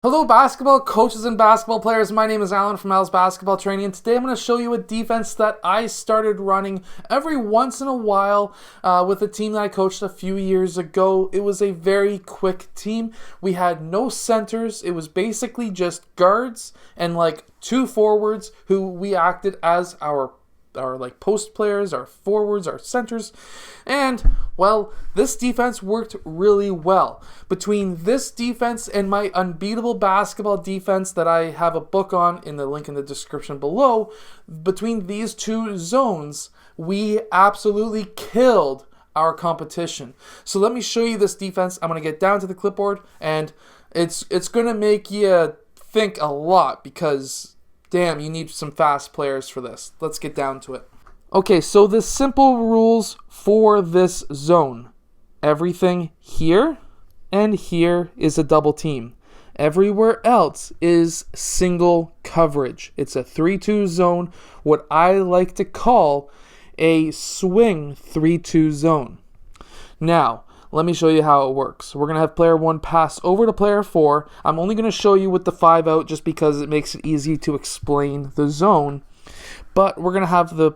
Hello basketball coaches and basketball players, my name is Alan from Al's Basketball Training, and today I'm going to show you a defense that I started running every once in a while with a team that I coached a few years ago. It was a very quick team. We had no centers. It was basically just guards and like two forwards who we acted as our like post players, our forwards, our centers, and well, this defense worked really well. Between this defense and my Unbeatable basketball defense that I have a book on in the link in the description below, between these two zones, we absolutely killed our competition. So let me show you this defense. I'm going to get down to the clipboard, and it's going to make you think a lot because damn, you need some fast players for this. Let's get down to it. Okay, so the simple rules for this zone. Everything here and here is a double team. Everywhere else is single coverage. It's a 3-2 zone, what I like to call a swing 3-2 zone. Now, let me show you how it works. We're going to have player 1 pass over to player 4. I'm only going to show you with the 5 out just because it makes it easy to explain the zone. But we're going to have the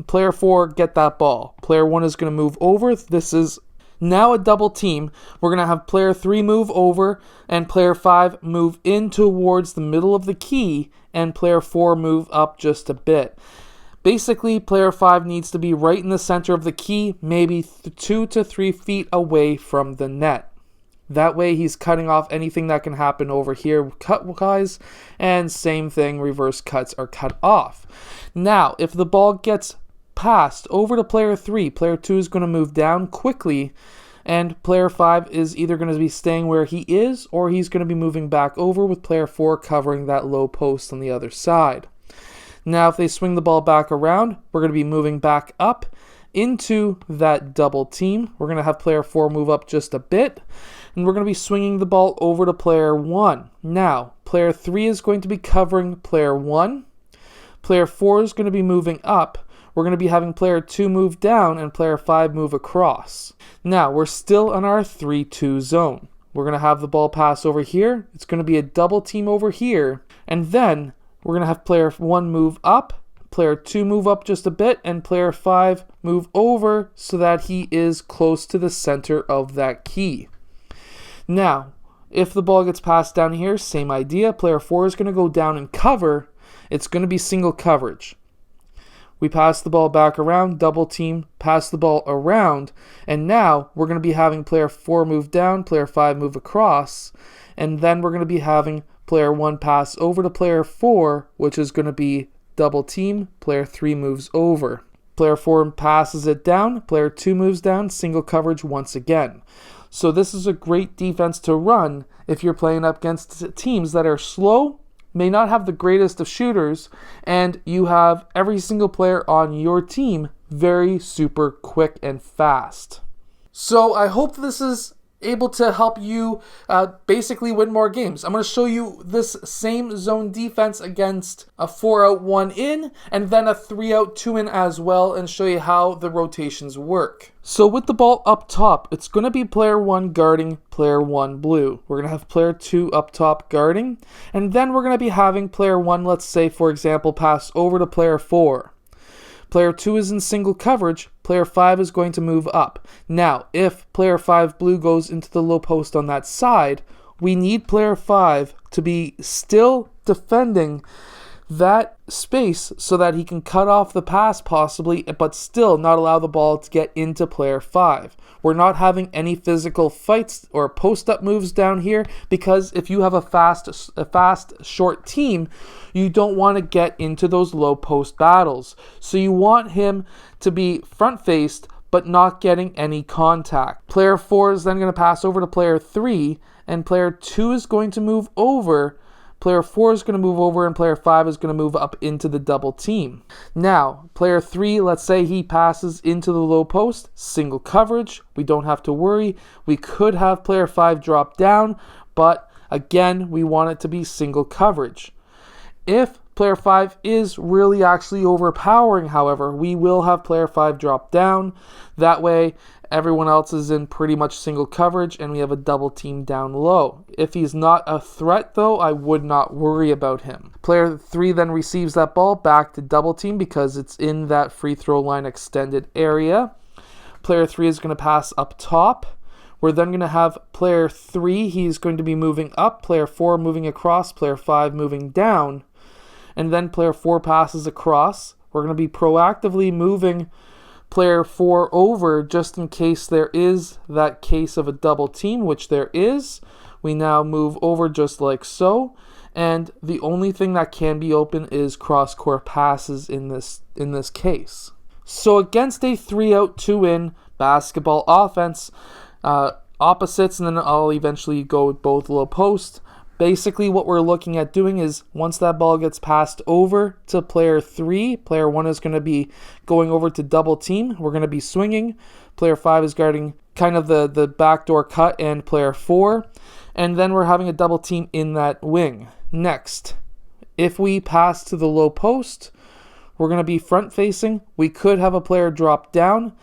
player 4 get that ball. Player 1 is going to move over. This is now a double team. We're going to have player 3 move over and player 5 move in towards the middle of the key and player 4 move up just a bit. Basically, player 5 needs to be right in the center of the key, maybe 2 to 3 feet away from the net. That way, he's cutting off anything that can happen over here cut-wise, and same thing, reverse cuts are cut off. Now, if the ball gets passed over to player 3, player 2 is going to move down quickly, and player 5 is either going to be staying where he is, or he's going to be moving back over with player 4 covering that low post on the other side. Now, if they swing the ball back around, we're going to be moving back up into that double team. We're going to have player 4 move up just a bit, and we're going to be swinging the ball over to player 1. Now, player 3 is going to be covering player 1. Player 4 is going to be moving up. We're going to be having player 2 move down and player 5 move across. Now, we're still in our 3-2 zone. We're going to have the ball pass over here. It's going to be a double team over here, and then we're going to have player 1 move up, player 2 move up just a bit, and player 5 move over so that he is close to the center of that key. Now, if the ball gets passed down here, same idea. Player 4 is going to go down and cover. It's going to be single coverage. We pass the ball back around, double team, pass the ball around, and now we're going to be having player 4 move down, player 5 move across, and then we're going to be having player 1 pass over to player 4, which is going to be double team. Player 3 moves over. Player 4 passes it down. Player 2 moves down. Single coverage once again. So this is a great defense to run if you're playing up against teams that are slow, may not have the greatest of shooters, and you have every single player on your team very super quick and fast. So I hope this is able to help you basically win more games. I'm going to show you this same zone defense against a 4-out 1-in and then a 3-out 2-in as well, and show you how the rotations work. So with the ball up top, it's going to be player 1 guarding player 1 blue. We're going to have player 2 up top guarding, and then we're going to be having player 1, let's say for example, pass over to player 4. Player 2 is in single coverage. Player 5 is going to move up. Now, if player 5 blue goes into the low post on that side, we need player 5 to be still defending that space so that he can cut off the pass possibly, but still not allow the ball to get into player 5. We're not having any physical fights or post-up moves down here because if you have a fast, short team, you don't want to get into those low post battles. So you want him to be front-faced but not getting any contact. Player 4 is then going to pass over to player 3, and player 2 is going to move over. Player 4 is going to move over, and player 5 is going to move up into the double team. Now, player 3, let's say he passes into the low post, single coverage. We don't have to worry. We could have player 5 drop down, but again, we want it to be single coverage. If Player 5 is really actually overpowering, however. We will have player 5 drop down. That way, everyone else is in pretty much single coverage, and we have a double team down low. If he's not a threat, though, I would not worry about him. Player 3 then receives that ball back to double team because it's in that free throw line extended area. Player 3 is going to pass up top. We're then going to have player 3. He's going to be moving up. Player 4 moving across. Player 5 moving down. And then player 4 passes across. We're going to be proactively moving player 4 over just in case there is that case of a double team, which there is. We now move over just like so. And the only thing that can be open is cross-court passes in this case. So against a 3-out, 2-in basketball offense, opposites, and then I'll eventually go with both low post. Basically, what we're looking at doing is once that ball gets passed over to player 3, player 1 is going to be going over to double team. We're going to be swinging. Player 5 is guarding kind of the backdoor cut and player 4. And then we're having a double team in that wing. Next, if we pass to the low post, we're going to be front facing. We could have a player drop down.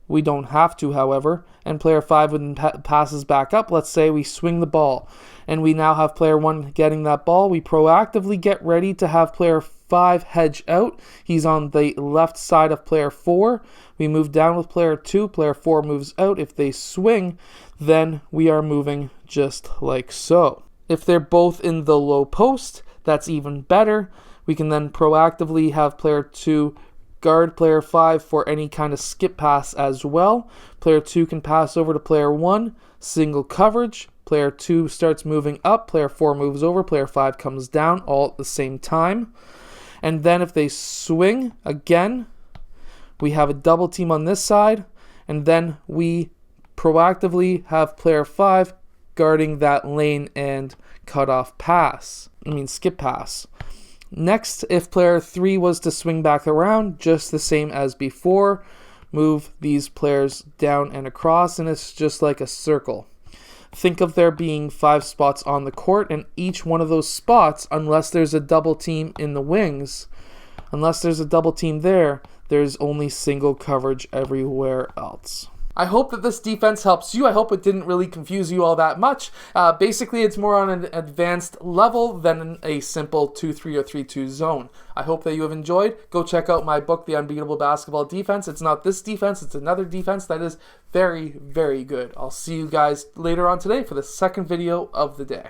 We don't have to, however. And player 5 when passes back up, let's say we swing the ball. And we now have player 1 getting that ball. We proactively get ready to have player 5 hedge out. He's on the left side of player 4. We move down with player 2. Player 4 moves out. If they swing, then we are moving just like so. If they're both in the low post, that's even better. We can then proactively have player 2 guard player 5 for any kind of skip pass as well. Player 2 can pass over to player 1, single coverage. Player 2 starts moving up, player 4 moves over, player 5 comes down, all at the same time. And then if they swing, again, we have a double team on this side, and then we proactively have player 5 guarding that lane and skip pass. Next, if player 3 was to swing back around, just the same as before, move these players down and across, and it's just like a circle. Think of there being 5 spots on the court, and each one of those spots, unless there's a double team in the wings, unless there's a double team there's only single coverage everywhere else. I hope that this defense helps you. I hope it didn't really confuse you all that much. Basically, it's more on an advanced level than a simple 2-3 or 3-2 zone. I hope that you have enjoyed. Go check out my book, The Unbeatable Basketball Defense. It's not this defense, it's another defense that is very, very good. I'll see you guys later on today for the second video of the day.